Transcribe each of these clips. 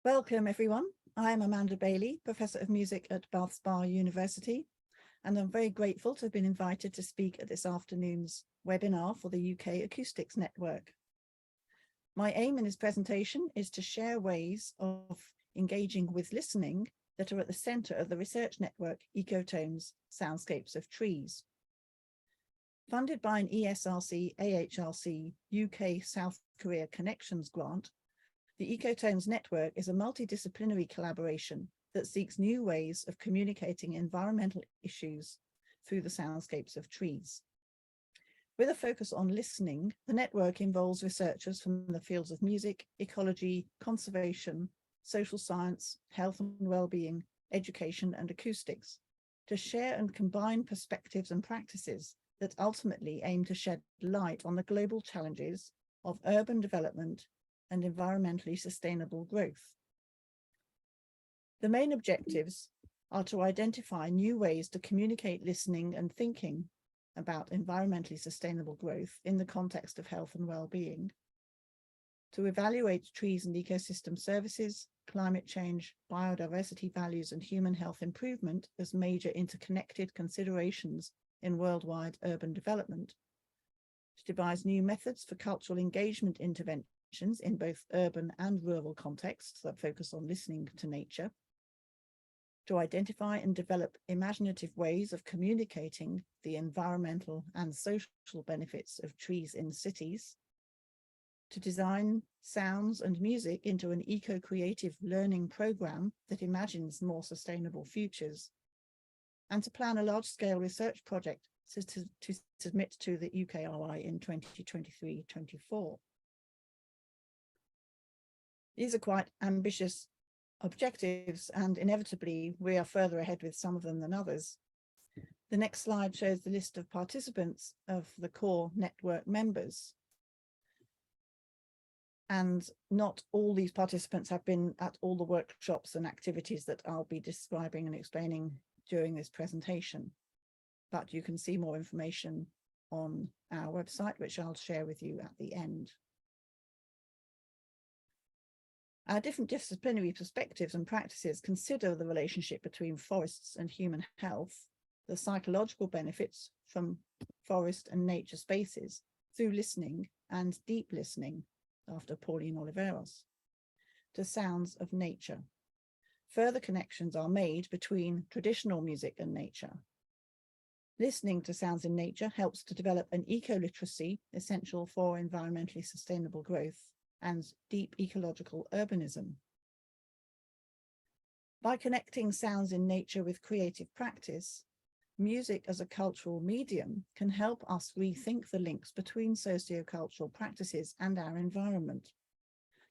Welcome everyone. I am Amanda Bailey, Professor of Music at Bath Spa University, and I'm very grateful to have been invited to speak at this afternoon's webinar for the UK Acoustics Network. My aim in this presentation is to share ways of engaging with listening that are at the centre of the research network Ecotones, Soundscapes of Trees. Funded by an ESRC AHRC UK South Korea Connections grant, the Ecotones network is a multidisciplinary collaboration that seeks new ways of communicating environmental issues through the soundscapes of trees. With a focus on listening, the network involves researchers from the fields of music, ecology, conservation, social science, health and well-being, education and acoustics to share and combine perspectives and practices that ultimately aim to shed light on the global challenges of urban development and environmentally sustainable growth. The main objectives are to identify new ways to communicate listening and thinking about environmentally sustainable growth in the context of health and well-being, to evaluate trees and ecosystem services, climate change, biodiversity values and human health improvement as major interconnected considerations in worldwide urban development, to devise new methods for cultural engagement interventions in both urban and rural contexts that focus on listening to nature, to identify and develop imaginative ways of communicating the environmental and social benefits of trees in cities, to design sounds and music into an eco-creative learning program that imagines more sustainable futures, and to plan a large-scale research project to submit to the UKRI in 2023-24. These are quite ambitious objectives, and inevitably we are further ahead with some of them than others. The next slide shows the list of participants of the core network members. And not all these participants have been at all the workshops and activities that I'll be describing and explaining during this presentation. But you can see more information on our website, which I'll share with you at the end. Our different disciplinary perspectives and practices consider the relationship between forests and human health, the psychological benefits from forest and nature spaces through listening and deep listening, after Pauline Oliveros, to sounds of nature. Further connections are made between traditional music and nature. Listening to sounds in nature helps to develop an ecoliteracy essential for environmentally sustainable growth and deep ecological urbanism. By connecting sounds in nature with creative practice, music as a cultural medium can help us rethink the links between sociocultural practices and our environment.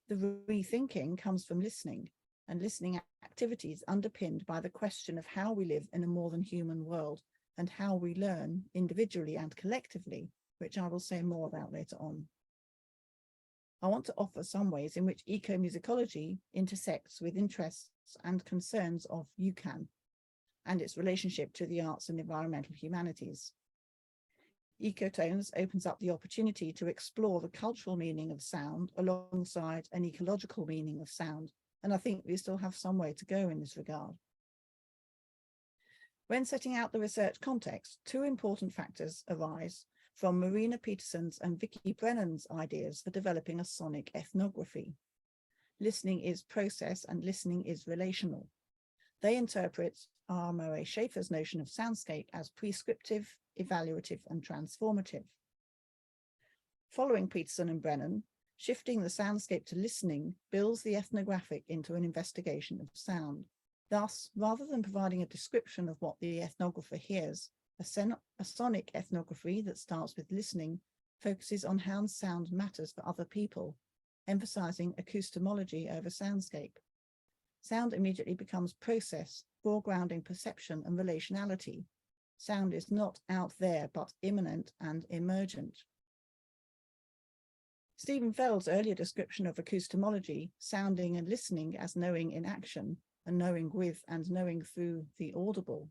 The rethinking comes from listening, and listening activities underpinned by the question of how we live in a more than human world and how we learn individually and collectively, which I will say more about later on. I want to offer some ways in which ecomusicology intersects with interests and concerns of UCAN and its relationship to the arts and environmental humanities. Ecotones opens up the opportunity to explore the cultural meaning of sound alongside an ecological meaning of sound, and I think we still have some way to go in this regard. When setting out the research context, two important factors arise from Marina Peterson's and Vicky Brennan's ideas for developing a sonic ethnography. Listening is process and listening is relational. They interpret R. Murray Schafer's notion of soundscape as prescriptive, evaluative, and transformative. Following Peterson and Brennan, shifting the soundscape to listening builds the ethnographic into an investigation of sound. Thus, rather than providing a description of what the ethnographer hears, a sonic ethnography that starts with listening focuses on how sound matters for other people, emphasizing acoustomology over soundscape. Sound immediately becomes process, foregrounding perception and relationality. Sound is not out there, but immanent and emergent. Stephen Feld's earlier description of acoustomology, sounding and listening as knowing in action, and knowing with and knowing through the audible,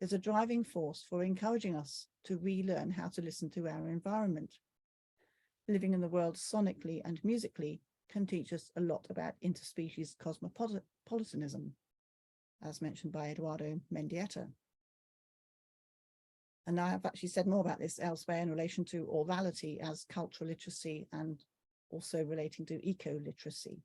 is a driving force for encouraging us to relearn how to listen to our environment. Living in the world sonically and musically can teach us a lot about interspecies cosmopolitanism, as mentioned by Eduardo Mendieta. And I have actually said more about this elsewhere in relation to orality as cultural literacy and also relating to ecoliteracy.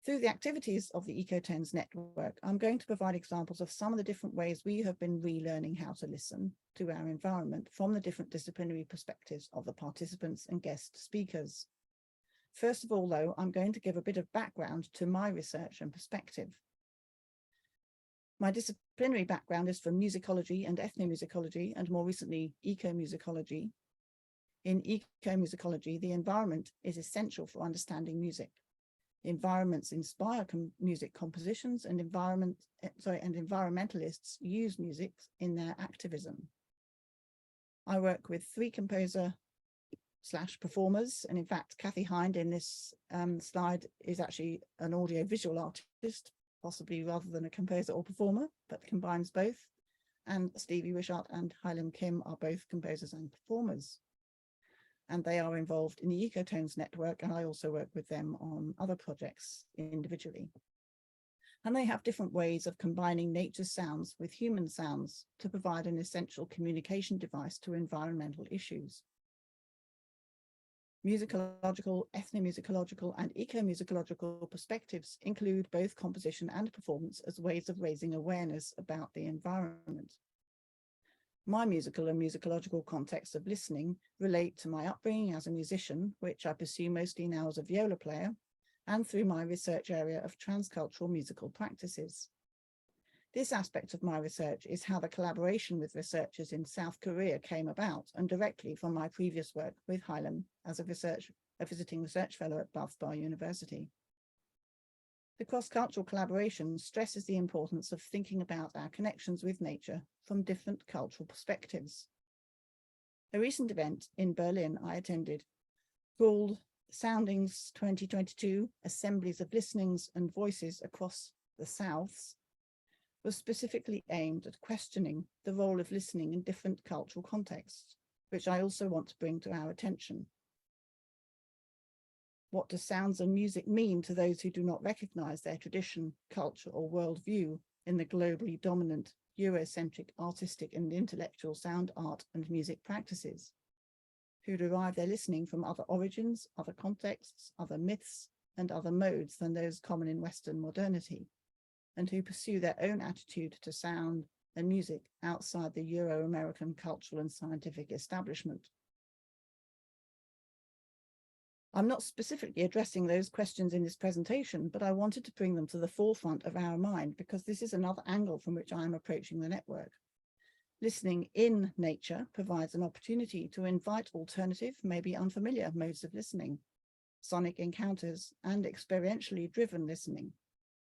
Through the activities of the Ecotones network, I'm going to provide examples of some of the different ways we have been relearning how to listen to our environment from the different disciplinary perspectives of the participants and guest speakers. First of all, though, I'm going to give a bit of background to my research and perspective. My disciplinary background is from musicology and ethnomusicology, and more recently, ecomusicology. In ecomusicology, the environment is essential for understanding music. Environments inspire music compositions, and environmentalists use music in their activism. I work with 3 composer/performers, and in fact, Kathy Hind in this slide is actually an audio-visual artist, possibly rather than a composer or performer, but combines both. And Stevie Wishart and Hailim Kim are both composers and performers. And they are involved in the Ecotones network, and I also work with them on other projects individually. And they have different ways of combining nature's sounds with human sounds to provide an essential communication device to environmental issues. Musicological, ethnomusicological, and ecomusicological perspectives include both composition and performance as ways of raising awareness about the environment. My musical and musicological contexts of listening relate to my upbringing as a musician, which I pursue mostly now as a viola player, and through my research area of transcultural musical practices. This aspect of my research is how the collaboration with researchers in South Korea came about, and directly from my previous work with Hailim as a visiting research fellow at Bath Spa University. The cross-cultural collaboration stresses the importance of thinking about our connections with nature from different cultural perspectives. A recent event in Berlin I attended, called Soundings 2022, Assemblies of Listenings and Voices Across the Souths, was specifically aimed at questioning the role of listening in different cultural contexts, which I also want to bring to our attention. What do sounds and music mean to those who do not recognize their tradition, culture, or worldview in the globally dominant Eurocentric artistic and intellectual sound, art, and music practices? Who derive their listening from other origins, other contexts, other myths, and other modes than those common in Western modernity, and who pursue their own attitude to sound and music outside the Euro-American cultural and scientific establishment. I'm not specifically addressing those questions in this presentation, but I wanted to bring them to the forefront of our mind because this is another angle from which I am approaching the network. Listening in nature provides an opportunity to invite alternative, maybe unfamiliar modes of listening, sonic encounters, and experientially driven listening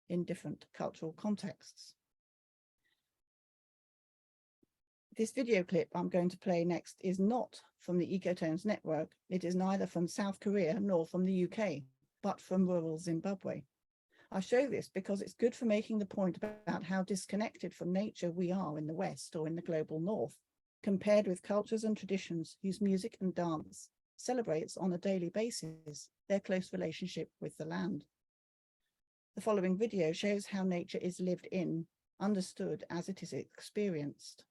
in different cultural contexts. This video clip I'm going to play next is not from the Ecotones network. It is neither from South Korea nor from the UK, but from rural Zimbabwe. I show this because it's good for making the point about how disconnected from nature we are in the West or in the global North, compared with cultures and traditions whose music and dance celebrates on a daily basis their close relationship with the land. The following video shows how nature is lived in, understood as it is experienced.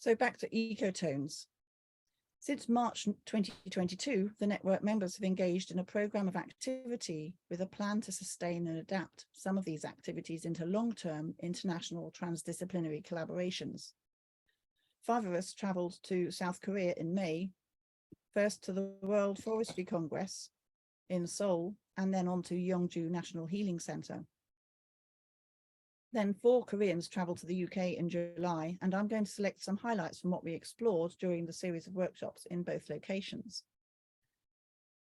So back to Ecotones. Since March 2022, the network members have engaged in a programme of activity with a plan to sustain and adapt some of these activities into long-term international transdisciplinary collaborations. 5 of us travelled to South Korea in May, first to the World Forestry Congress in Seoul, and then on to Yeongju National Healing Centre. Then 4 Koreans travelled to the UK in July, and I'm going to select some highlights from what we explored during the series of workshops in both locations.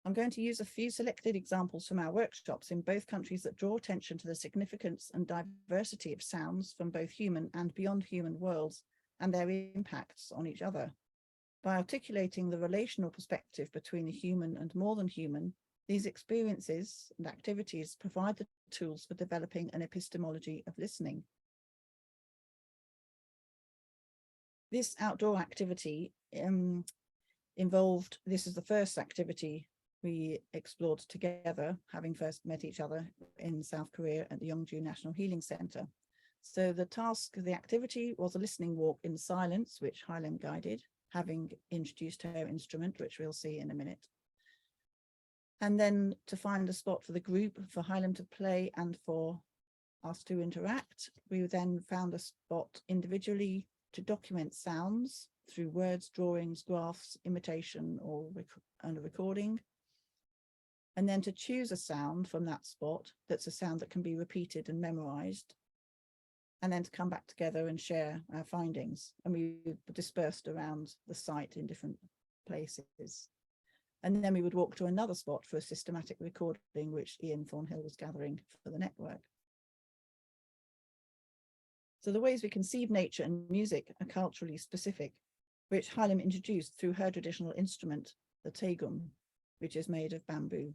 I'm going to use a few selected examples from our workshops in both countries that draw attention to the significance and diversity of sounds from both human and beyond human worlds and their impacts on each other. By articulating the relational perspective between the human and more than human, these experiences and activities provide the tools for developing an epistemology of listening. This outdoor activity involved, this is the first activity we explored together, having first met each other in South Korea at the Yeongju National Healing Centre. So the task of the activity was a listening walk in silence, which Hailem guided, having introduced her instrument, which we'll see in a minute. And then to find a spot for the group, for Hailem to play and for us to interact. We then found a spot individually to document sounds through words, drawings, graphs, imitation, and a recording. And then to choose a sound from that spot that's a sound that can be repeated and memorized. And then to come back together and share our findings. And we dispersed around the site in different places. And then we would walk to another spot for a systematic recording, which Ian Thornhill was gathering for the network. So the ways we conceive nature and music are culturally specific, which Hailem introduced through her traditional instrument, the taegum, which is made of bamboo.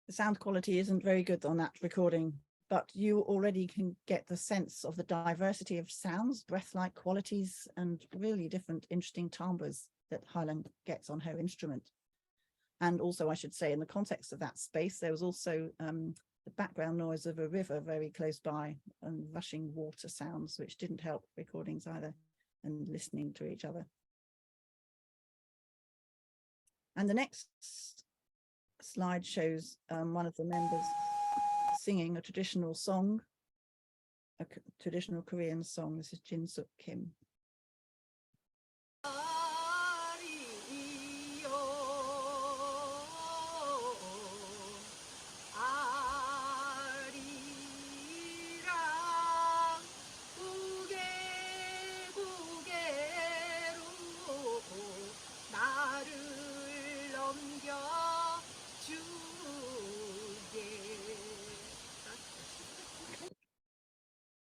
The sound quality isn't very good on that recording, but you already can get the sense of the diversity of sounds, breath-like qualities, and really different interesting timbres that Hailem gets on her instrument. And also, I should say, in the context of that space, there was also the background noise of a river very close by and rushing water sounds, which didn't help recordings either and listening to each other. And the next slide shows one of the members singing a traditional song, a traditional Korean song. This is Jin Suk Kim.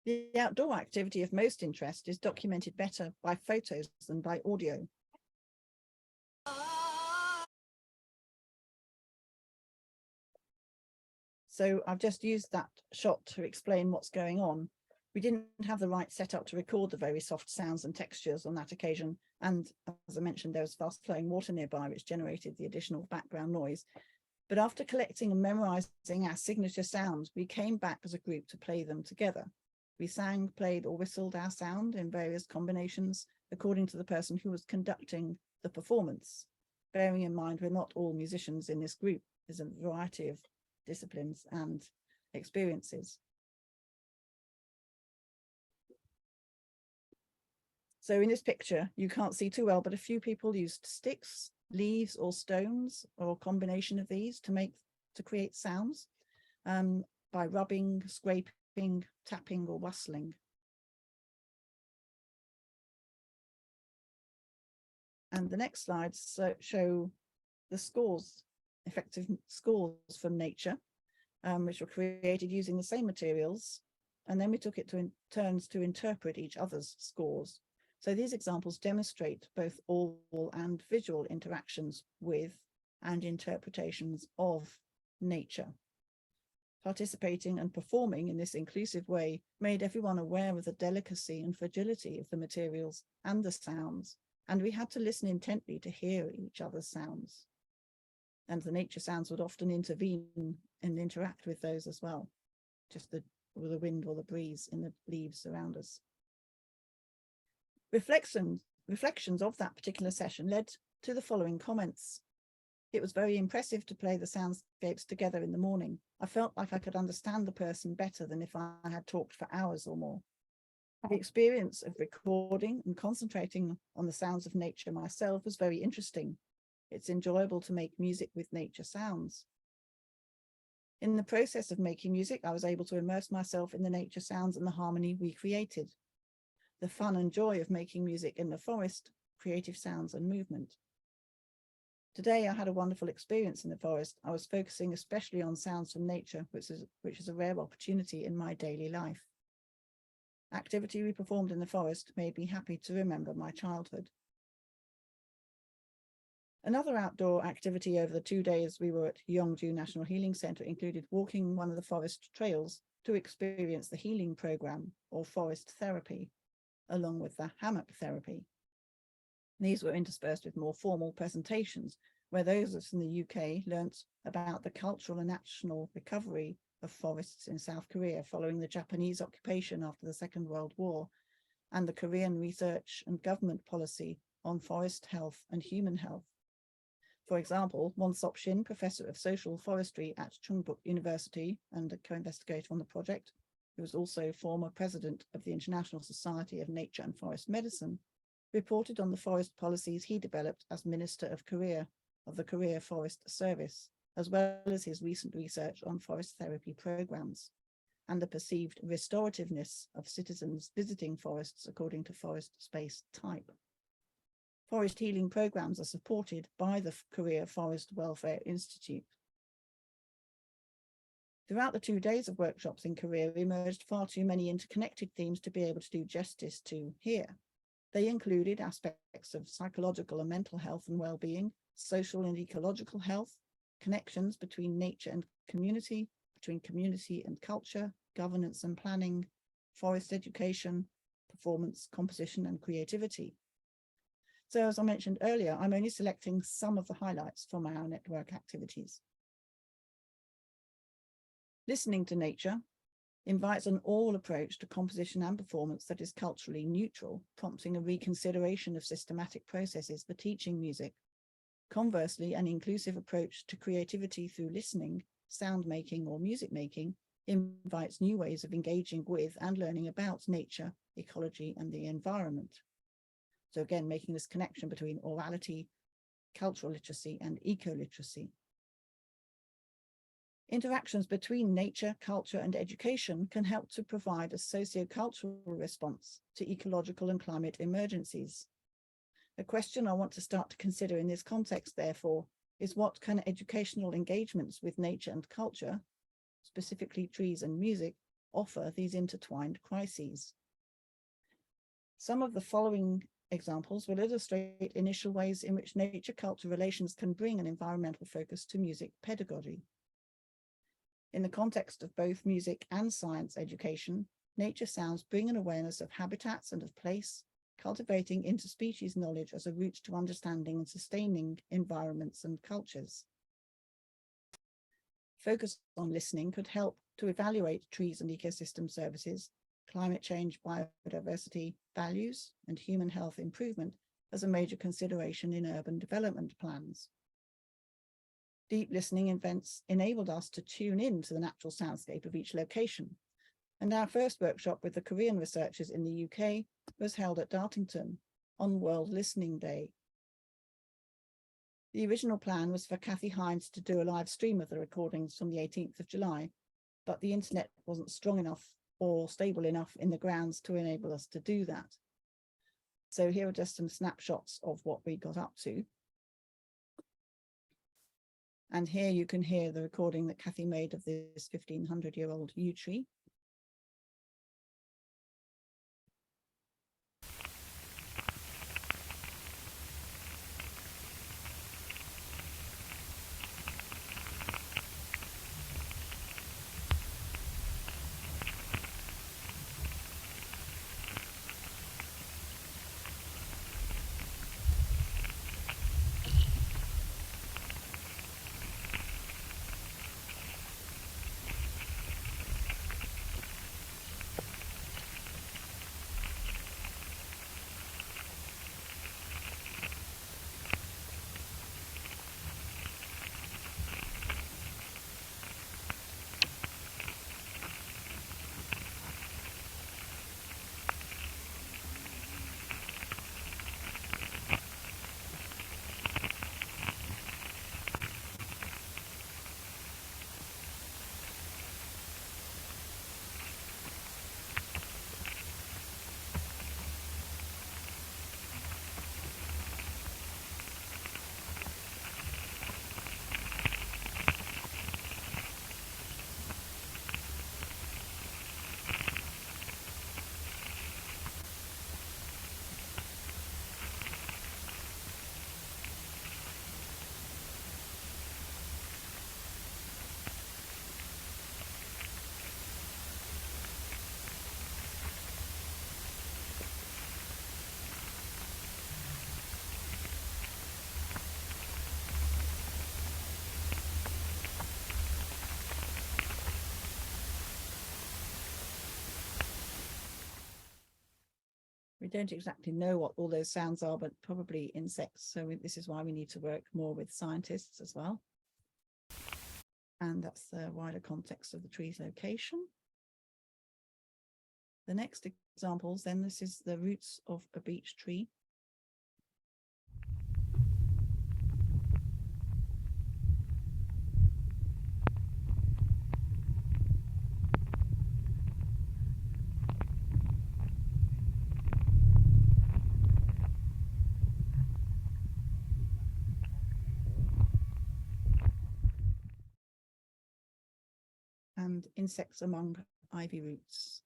The outdoor activity of most interest is documented better by photos than by audio. So I've just used that shot to explain what's going on. We didn't have the right setup to record the very soft sounds and textures on that occasion. And as I mentioned, there was fast flowing water nearby, which generated the additional background noise. But after collecting and memorizing our signature sounds, we came back as a group to play them together. We sang, played, or whistled our sound in various combinations according to the person who was conducting the performance. Bearing in mind, we're not all musicians in this group. There's a variety of disciplines and experiences. So in this picture, you can't see too well, but a few people used sticks, leaves, or stones, or a combination of these to create sounds by rubbing, scraping, tapping, or whistling. And the next slides show the scores, effective scores from nature, which were created using the same materials. And then we took it in turns to interpret each other's scores. So these examples demonstrate both oral and visual interactions with and interpretations of nature. Participating and performing in this inclusive way made everyone aware of the delicacy and fragility of the materials and the sounds, and we had to listen intently to hear each other's sounds. And the nature sounds would often intervene and interact with those as well, just the wind or the breeze in the leaves around us. Reflections of that particular session led to the following comments. It was very impressive to play the soundscapes together in the morning. I felt like I could understand the person better than if I had talked for hours or more. The experience of recording and concentrating on the sounds of nature myself was very interesting. It's enjoyable to make music with nature sounds. In the process of making music, I was able to immerse myself in the nature sounds and the harmony we created. The fun and joy of making music in the forest, creative sounds and movement. Today, I had a wonderful experience in the forest. I was focusing especially on sounds from nature, which is a rare opportunity in my daily life. Activity we performed in the forest made me happy to remember my childhood. Another outdoor activity over the 2 days we were at Yeongju National Healing Center included walking one of the forest trails to experience the healing program or forest therapy, along with the Hammock therapy. These were interspersed with more formal presentations, where those of us in the UK learnt about the cultural and national recovery of forests in South Korea following the Japanese occupation after the Second World War, and the Korean research and government policy on forest health and human health. For example, Won Sop-shin, Professor of Social Forestry at Chungbuk University and a co-investigator on the project, who was also former president of the International Society of Nature and Forest Medicine, reported on the forest policies he developed as Minister of the Korea Forest Service, as well as his recent research on forest therapy programs and the perceived restorativeness of citizens visiting forests according to forest space type. Forest healing programs are supported by the Korea Forest Welfare Institute. Throughout the 2 days of workshops in Korea emerged far too many interconnected themes to be able to do justice to here. They included aspects of psychological and mental health and well-being, social and ecological health, connections between nature and community, between community and culture, governance and planning, forest education, performance, composition and creativity. So as I mentioned earlier, I'm only selecting some of the highlights from our network activities. Listening to nature invites an all approach to composition and performance that is culturally neutral, prompting a reconsideration of systematic processes for teaching music. Conversely, an inclusive approach to creativity through listening, sound making or music making invites new ways of engaging with and learning about nature, ecology and the environment. So again, making this connection between orality, cultural literacy and ecoliteracy. Interactions between nature, culture and education can help to provide a socio-cultural response to ecological and climate emergencies. A question I want to start to consider in this context, therefore, is what can educational engagements with nature and culture, specifically trees and music, offer these intertwined crises. Some of the following examples will illustrate initial ways in which nature-culture relations can bring an environmental focus to music pedagogy. In the context of both music and science education, nature sounds bring an awareness of habitats and of place, cultivating interspecies knowledge as a route to understanding and sustaining environments and cultures. Focus on listening could help to evaluate trees and ecosystem services, climate change, biodiversity, values, and human health improvement as a major consideration in urban development plans. Deep listening events enabled us to tune in to the natural soundscape of each location. And our first workshop with the Korean researchers in the UK was held at Dartington on World Listening Day. The original plan was for Kathy Hines to do a live stream of the recordings from the 18th of July, but the internet wasn't strong enough or stable enough in the grounds to enable us to do that. So here are just some snapshots of what we got up to. And here you can hear the recording that Kathy made of this 1500-year-old yew tree. We don't exactly know what all those sounds are, but probably insects. So this is why we need to work more with scientists as well. And that's the wider context of the tree's location. The next examples, then, this is the roots of a beech tree. And insects among ivy roots.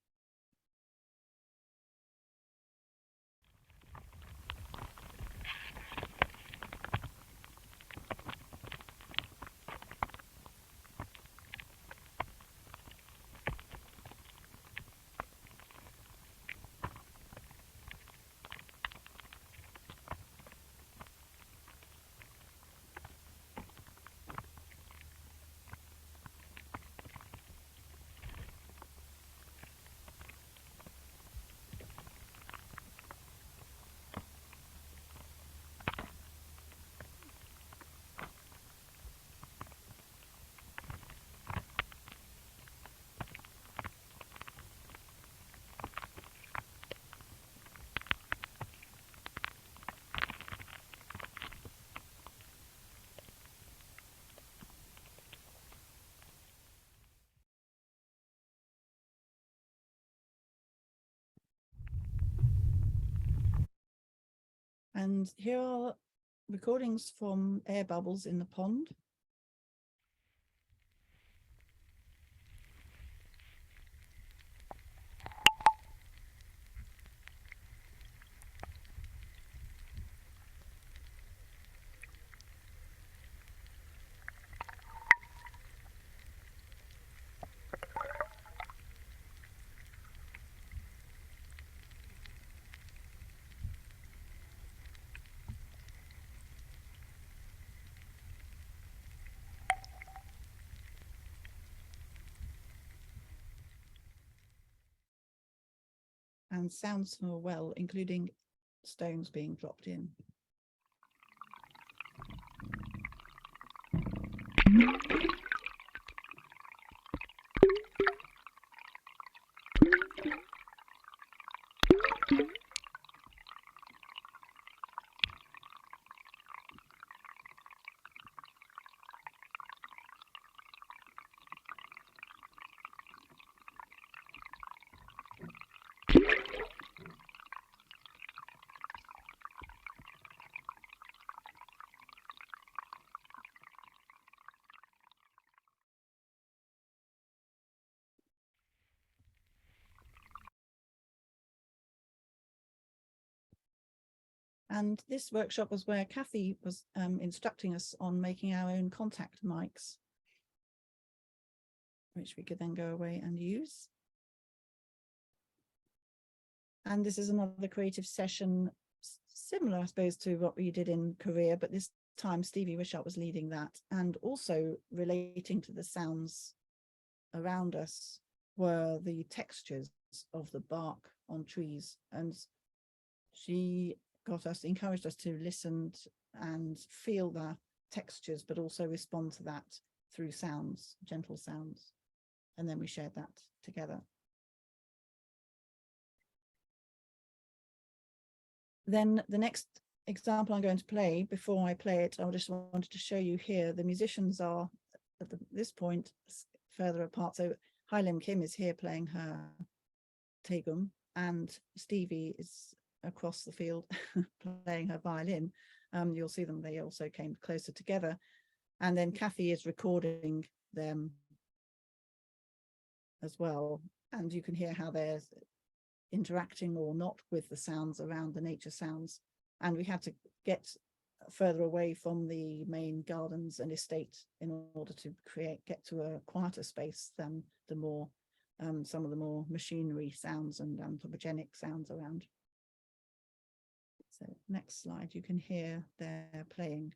And here are recordings from air bubbles in the pond. and sounds from a well, including stones being dropped in. And this workshop was where Kathy was instructing us on making our own contact mics, which we could then go away and use. And this is another creative session, similar, I suppose, to what we did in Korea, but this time Stevie Wishart was leading that, and also relating to the sounds around us were the textures of the bark on trees. And she encouraged us to listen and feel the textures, but also respond to that through sounds, gentle sounds. And then we shared that together. Then the next example I'm going to play, before I play it, I just wanted to show you here, the musicians are at this point further apart. So Hai Lim Kim is here playing her Taegum, and Stevie is across the field playing her violin. You'll see them, they also came closer together. And then Kathy is recording them as well. And you can hear how they're interacting or not with the sounds around, the nature sounds. And we had to get further away from the main gardens and estate in order to get to a quieter space than the more some of the more machinery sounds and anthropogenic sounds around. So next slide, you can hear they're playing.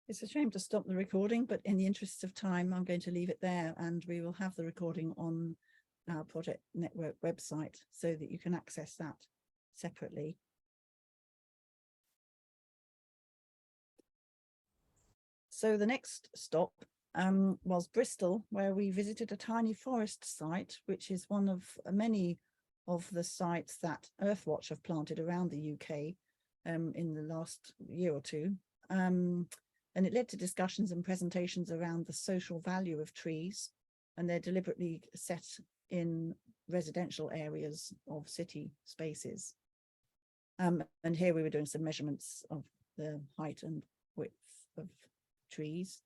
It's a shame to stop the recording, but in the interests of time, I'm going to leave it there, and we will have the recording on our Project Network website so that you can access that separately. So the next stop was Bristol, where we visited a tiny forest site, which is one of many of the sites that Earthwatch have planted around the UK in the last year or two. And it led to discussions and presentations around the social value of trees, and they're deliberately set in residential areas of city spaces. And here we were doing some measurements of the height and width of trees.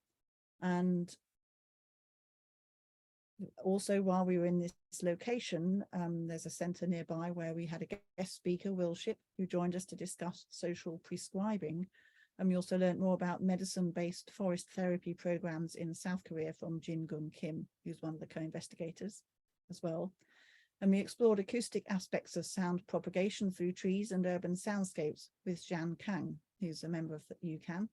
And also, while we were in this location, there's a centre nearby where we had a guest speaker, Will Ship, who joined us to discuss social prescribing. And we also learned more about medicine-based forest therapy programs in South Korea from Jin-gun Kim, who's one of the co-investigators as well. And we explored acoustic aspects of sound propagation through trees and urban soundscapes with Jan Kang, who's a member of the UCAN.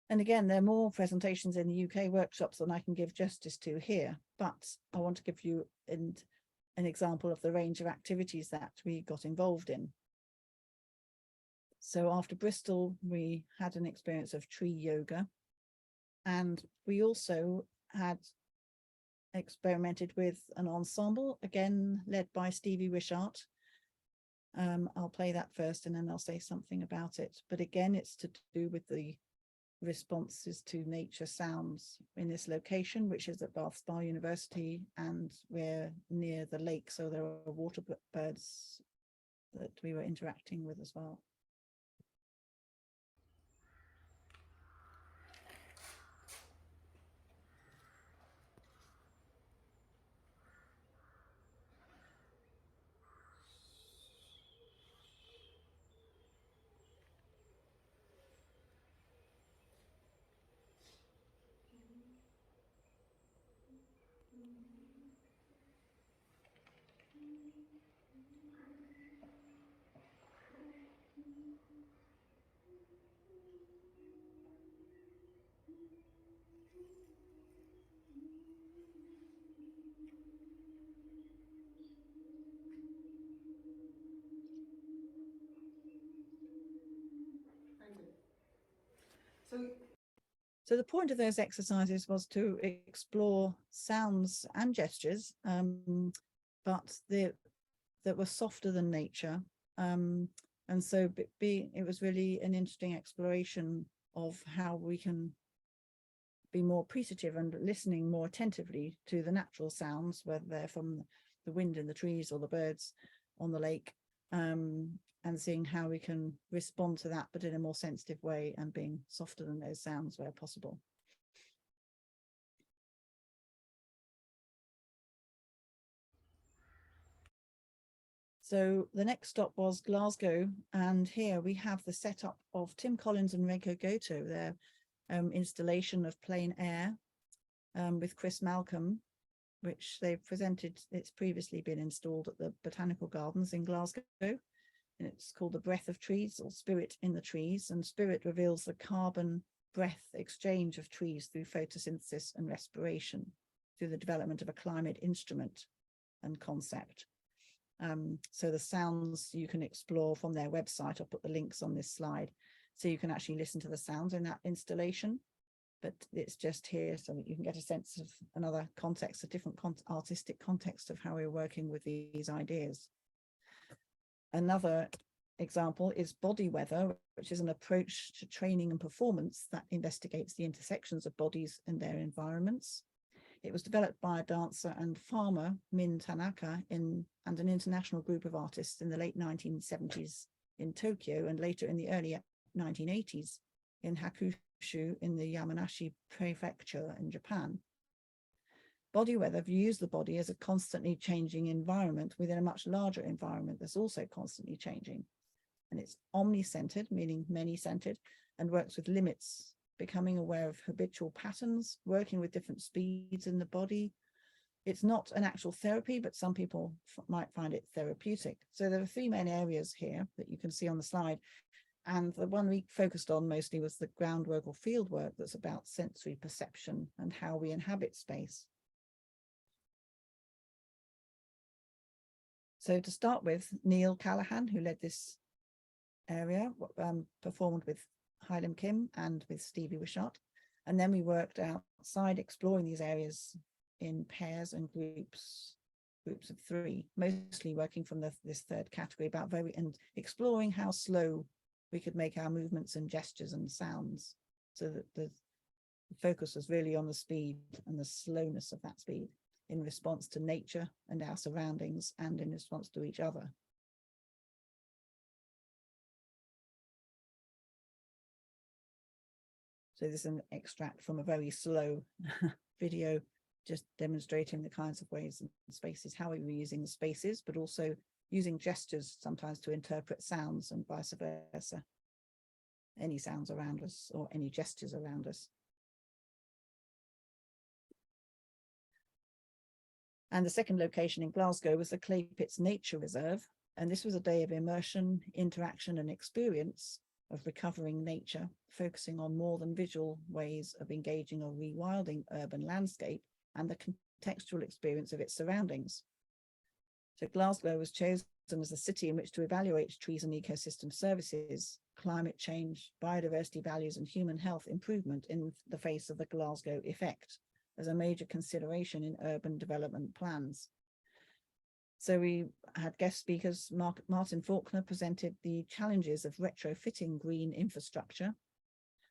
And again, there are more presentations in the UK workshops than I can give justice to here, but I want to give you an example of the range of activities that we got involved in. So after Bristol, we had an experience of tree yoga, and we also had experimented with an ensemble, again led by Stevie Wishart. I'll play that first and then I'll say something about it. But again, it's to do with the responses to nature sounds in this location, which is at Bath Spa University, and we're near the lake, so there are water birds that we were interacting with as well. So the point of those exercises was to explore sounds and gestures, but that were softer than nature. And so it was really an interesting exploration of how we can be more appreciative and listening more attentively to the natural sounds, whether they're from the wind in the trees or the birds on the lake, and seeing how we can respond to that, but in a more sensitive way and being softer than those sounds where possible. So the next stop was Glasgow, and here we have the setup of Tim Collins and Renko Goto, their installation of Plain Air with Chris Malcolm, which they've presented. It's previously been installed at the Botanical Gardens in Glasgow. And it's called The Breath of Trees, or Spirit in the Trees, and Spirit reveals the carbon breath exchange of trees through photosynthesis and respiration through the development of a climate instrument and concept. So the sounds you can explore from their website. I'll put the links on this slide so you can actually listen to the sounds in that installation, but it's just here so that you can get a sense of another context, a different artistic context of how we're working with these ideas. Another example is Body Weather, which is an approach to training and performance that investigates the intersections of bodies and their environments. It was developed by a dancer and farmer, Min Tanaka, and an international group of artists in the late 1970s in Tokyo, and later in the early 1980s in Hakushu in the Yamanashi prefecture in Japan. Body Weather views the body as a constantly changing environment within a much larger environment that's also constantly changing. And it's omni-centered, meaning many-centered, and works with limits, becoming aware of habitual patterns, working with different speeds in the body. It's not an actual therapy, but some people might find it therapeutic. So there are three main areas here that you can see on the slide. And the one we focused on mostly was the groundwork or field work that's about sensory perception and how we inhabit space. So to start with, Neil Callaghan, who led this area, performed with Hylam Kim and with Stevie Wishart. And then we worked outside exploring these areas in pairs and groups of 3, mostly working from this third category about and exploring how slow we could make our movements and gestures and sounds, so that the focus was really on the speed and the slowness of that speed in response to nature and our surroundings and in response to each other. So this is an extract from a very slow video, just demonstrating the kinds of ways and spaces, how we were using the spaces, but also using gestures sometimes to interpret sounds and vice versa. Any sounds around us or any gestures around us. And the second location in Glasgow was the Claypits Nature Reserve. And this was a day of immersion, interaction and experience of recovering nature, focusing on more than visual ways of engaging or rewilding urban landscape and the contextual experience of its surroundings. So Glasgow was chosen as a city in which to evaluate trees and ecosystem services, climate change, biodiversity values and human health improvement in the face of the Glasgow effect as a major consideration in urban development plans. So we had guest speakers. Martin Faulkner presented the challenges of retrofitting green infrastructure,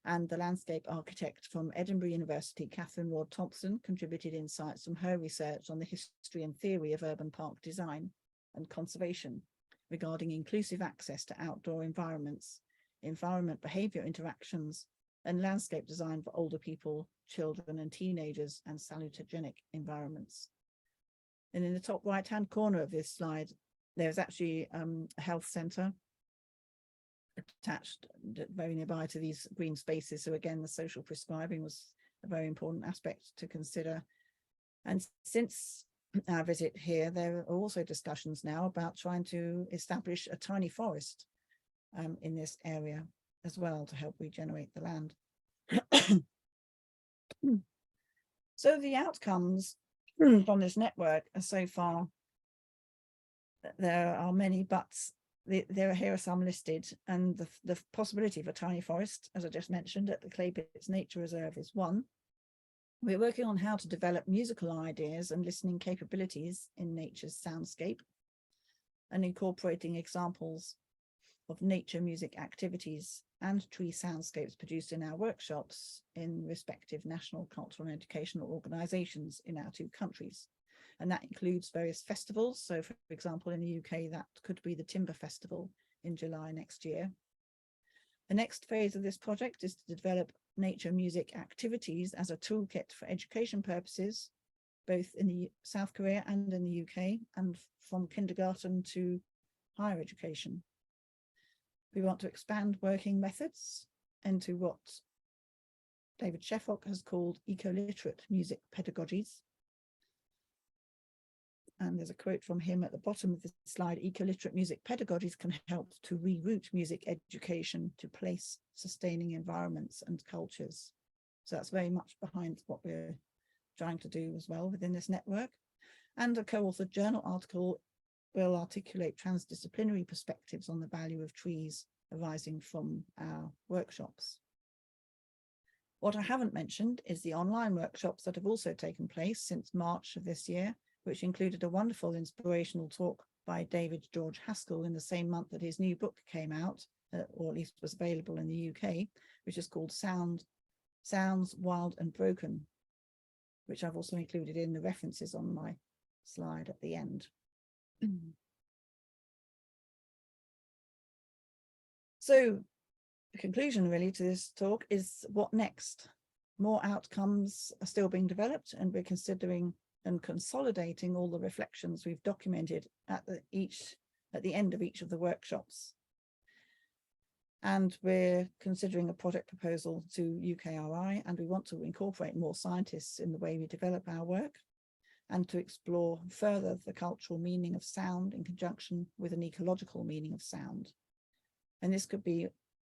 and the landscape architect from Edinburgh University, Catherine Ward Thompson, contributed insights from her research on the history and theory of urban park design and conservation regarding inclusive access to outdoor environments, environment behavior interactions, and landscape design for older people, children and teenagers, and salutogenic environments. And in the top right-hand corner of this slide, there's actually a health centre attached very nearby to these green spaces. So again, the social prescribing was a very important aspect to consider. And since our visit here, there are also discussions now about trying to establish a tiny forest in this area as well to help regenerate the land. So the outcomes from this network are so far, there are many, but here are some listed, and the possibility of a tiny forest, as I just mentioned, at the Claypits Nature Reserve is one. We're working on how to develop musical ideas and listening capabilities in nature's soundscape, and incorporating examples of nature music activities and tree soundscapes produced in our workshops in respective national cultural and educational organisations in our 2 countries. And that includes various festivals. So for example, in the UK, that could be the Timber Festival in July next year. The next phase of this project is to develop nature music activities as a toolkit for education purposes, both in the South Korea and in the UK, and from kindergarten to higher education. We want to expand working methods into what David Sheffock has called ecoliterate music pedagogies. And there's a quote from him at the bottom of the slide: ecoliterate music pedagogies can help to reroute music education to place sustaining environments and cultures. So that's very much behind what we're trying to do as well within this network. And a co-authored journal article will articulate transdisciplinary perspectives on the value of trees arising from our workshops. What I haven't mentioned is the online workshops that have also taken place since March of this year, which included a wonderful inspirational talk by David George Haskell in the same month that his new book came out, or at least was available in the UK, which is called Sounds, Wild and Broken, which I've also included in the references on my slide at the end. So the conclusion really to this talk is what next? More outcomes are still being developed, and we're considering and consolidating all the reflections we've documented at the end of each of the workshops. And we're considering a project proposal to UKRI, and we want to incorporate more scientists in the way we develop our work, and to explore further the cultural meaning of sound in conjunction with an ecological meaning of sound. And this could be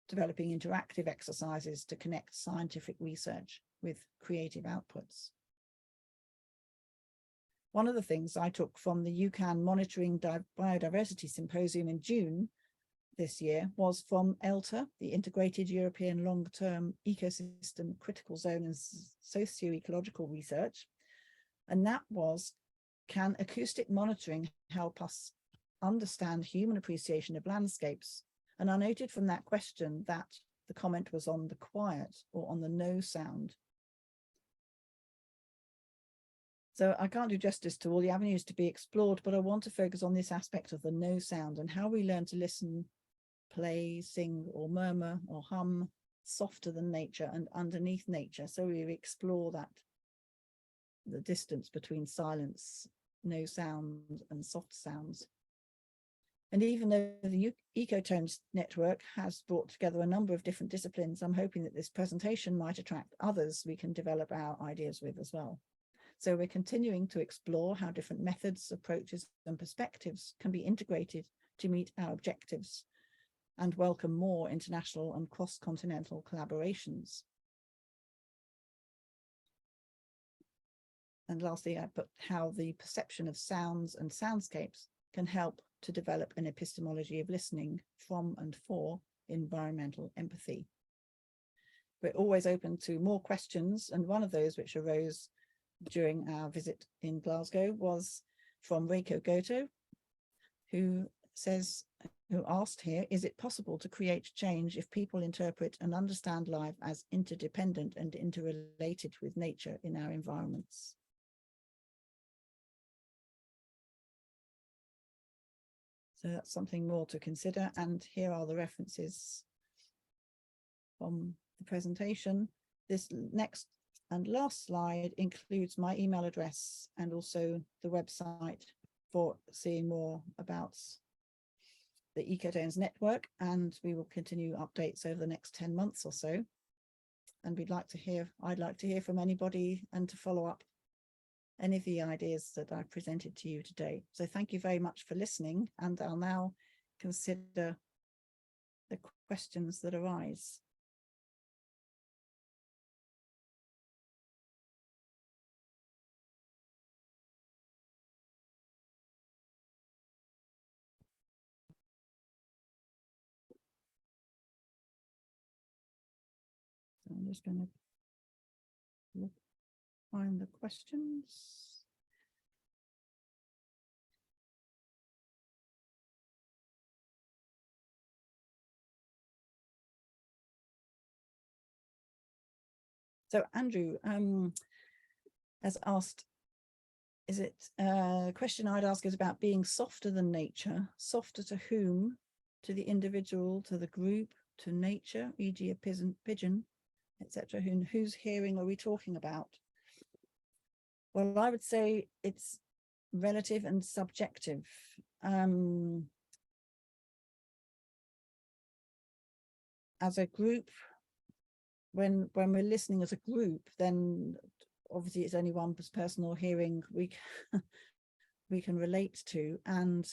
developing interactive exercises to connect scientific research with creative outputs. One of the things I took from the UCAN Monitoring Biodiversity Symposium in June this year was from ELTA, the Integrated European Long-Term Ecosystem Critical Zone and Socio-Ecological Research. And that was, can acoustic monitoring help us understand human appreciation of landscapes? And I noted from that question that the comment was on the quiet or on the no sound. So I can't do justice to all the avenues to be explored, but I want to focus on this aspect of the no sound and how we learn to listen, play, sing, or murmur or hum softer than nature and underneath nature. So we explore that, the distance between silence, no sound, and soft sounds. And even though the Ecotones network has brought together a number of different disciplines, I'm hoping that this presentation might attract others we can develop our ideas with as well. So we're continuing to explore how different methods, approaches, and perspectives can be integrated to meet our objectives and welcome more international and cross-continental collaborations. And lastly, I put how the perception of sounds and soundscapes can help to develop an epistemology of listening from and for environmental empathy. We're always open to more questions, and one of those which arose during our visit in Glasgow was from Reiko Goto, who asked here, is it possible to create change if people interpret and understand life as interdependent and interrelated with nature in our environments? So that's something more to consider. And here are the references from the presentation. This next and last slide includes my email address and also the website for seeing more about the Ecotones network. And we will continue updates over the next 10 months or so. And I'd like to hear from anybody and to follow up any of the ideas that I presented to you today. So thank you very much for listening, and I'll now consider the questions that arise. So I'm just going to find the questions. So Andrew has asked, is it a question I'd ask is about being softer than nature, softer to whom? To the individual, to the group, to nature, e.g. a pigeon, etc. Whose hearing are we talking about? Well, I would say it's relative and subjective. As a group, when we're listening as a group, then obviously it's only one personal hearing we can relate to, and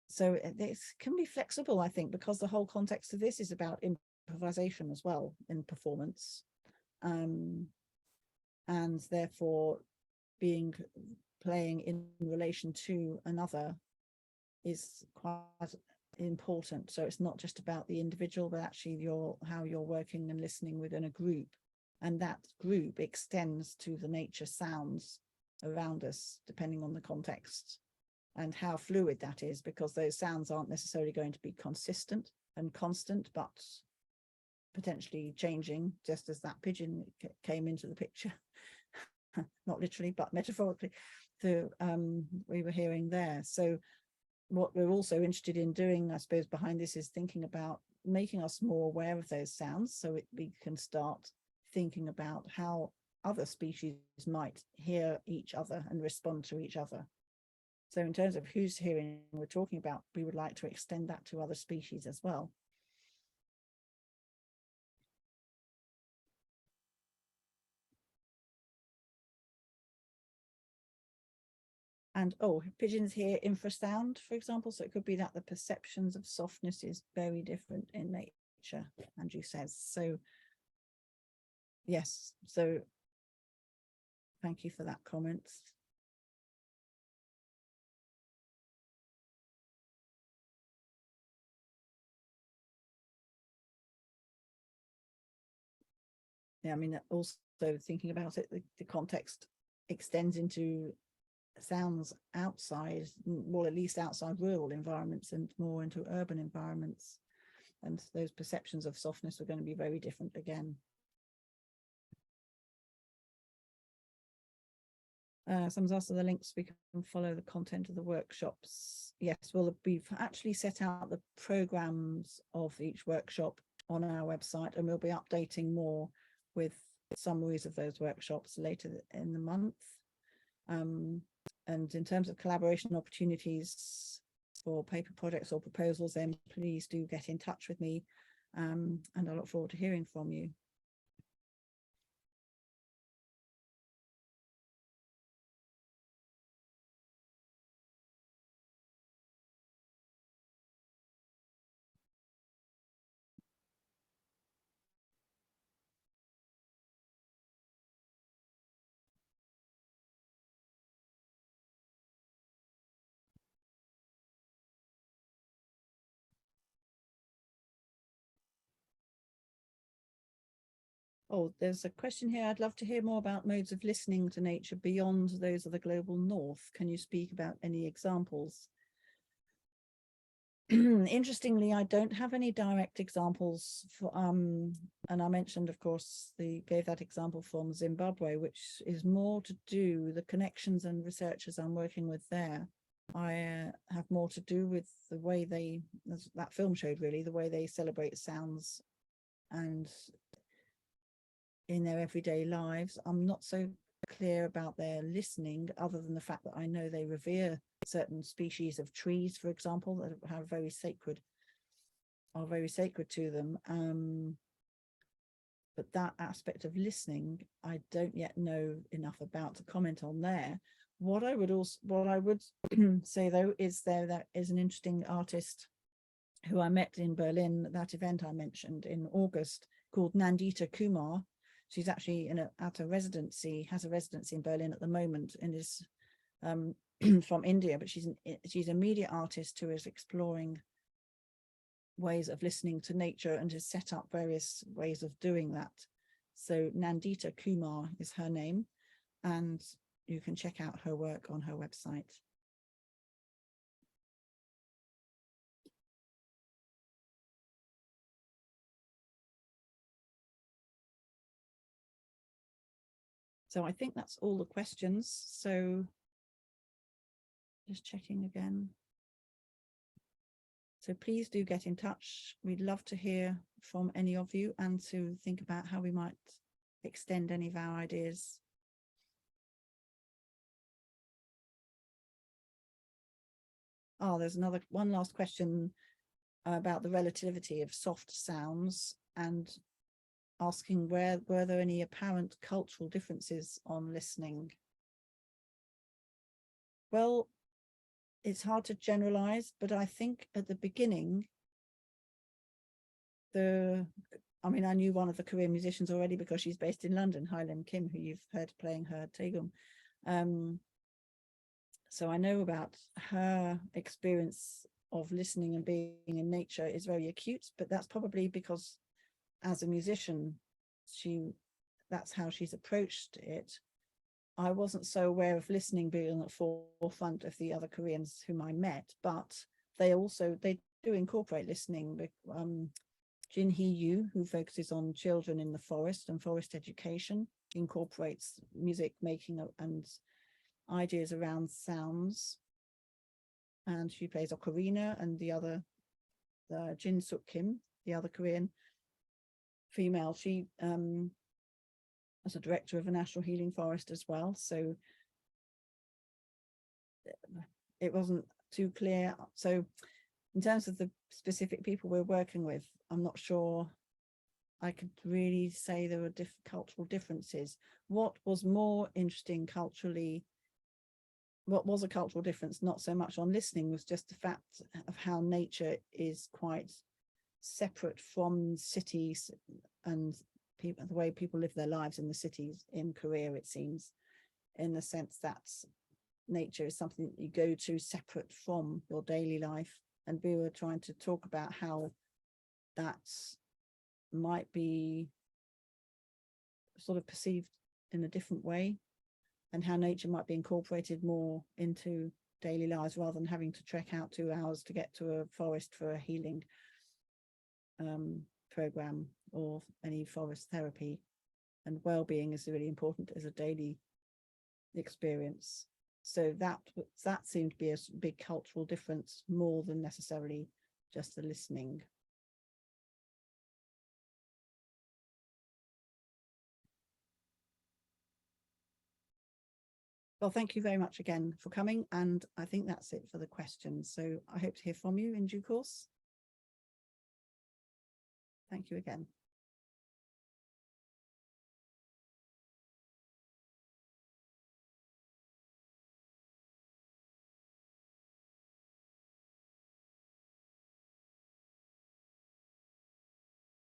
so this can be flexible, I think, because the whole context of this is about improvisation as well in performance, and therefore playing in relation to another is quite important. So it's not just about the individual, but actually how you're working and listening within a group, and that group extends to the nature sounds around us depending on the context and how fluid that is, because those sounds aren't necessarily going to be consistent and constant, but potentially changing, just as that pigeon came into the picture. Not literally, but metaphorically, we were hearing there. So what we're also interested in doing, I suppose, behind this is thinking about making us more aware of those sounds, so we can start thinking about how other species might hear each other and respond to each other. So in terms of whose hearing we're talking about, we would like to extend that to other species as well. And oh, pigeons hear infrasound, for example, so it could be that the perceptions of softness is very different in nature, Andrew says. So yes, so thank you for that comment. Yeah, I mean, also thinking about it, the context extends into sounds outside, well, at least outside rural environments and more into urban environments. And those perceptions of softness are going to be very different again. Someone's asked for the links we can follow the content of the workshops. Yes, well, we've actually set out the programs of each workshop on our website, and we'll be updating more with summaries of those workshops later in the month. And in terms of collaboration opportunities for paper projects or proposals, then please do get in touch with me, and I look forward to hearing from you. Oh, there's a question here. I'd love to hear more about modes of listening to nature beyond those of the global north. Can you speak about any examples? Interestingly, I don't have any direct examples for, and I mentioned, of course, gave that example from Zimbabwe, which is more to do the connections and researchers I'm working with there. I have more to do with the way they, as that film showed, really, the way they celebrate sounds and in their everyday lives. I'm not so clear about their listening, other than the fact that I know they revere certain species of trees, for example, that are very sacred to them. But that aspect of listening, I don't yet know enough about to comment on there. What I would say though is that is an interesting artist who I met in Berlin at that event I mentioned in August, called Nandita Kumar. She's actually has a residency in Berlin at the moment, and is from India, but she's a media artist who is exploring ways of listening to nature and has set up various ways of doing that. So Nandita Kumar is her name, and you can check out her work on her website. So I think that's all the questions. So just checking again. So please do get in touch. We'd love to hear from any of you and to think about how we might extend any of our ideas. Oh, there's one last question about the relativity of soft sounds, and asking were there any apparent cultural differences on listening? Well, it's hard to generalize, but I think at the beginning, I knew one of the Korean musicians already because she's based in London, Hylim Kim, who you've heard playing her Taegum. So I know about her experience of listening and being in nature is very acute, but that's probably because as a musician, that's how she's approached it. I wasn't so aware of listening being at the forefront of the other Koreans whom I met, but they do incorporate listening. Jin Hee-yu, who focuses on children in the forest and forest education, incorporates music making and ideas around sounds, and she plays ocarina. And the Jin Suk Kim, the other Korean female, she as a director of a national healing forest as well. So it wasn't too clear. So in terms of the specific people we're working with, I'm not sure I could really say there were cultural differences. What was more interesting culturally what was a cultural difference, not so much on listening, was just the fact of how nature is quite separate from cities and people, the way people live their lives in the cities in Korea, it seems, in the sense that nature is something that you go to separate from your daily life. And we were trying to talk about how that might be sort of perceived in a different way, and how nature might be incorporated more into daily lives rather than having to trek out 2 hours to get to a forest for a healing program or any forest therapy. And well-being is really important as a daily experience. So that seemed to be a big cultural difference, more than necessarily just the listening. Well, thank you very much again for coming, and I think that's it for the questions. So I hope to hear from you in due course. Thank you again.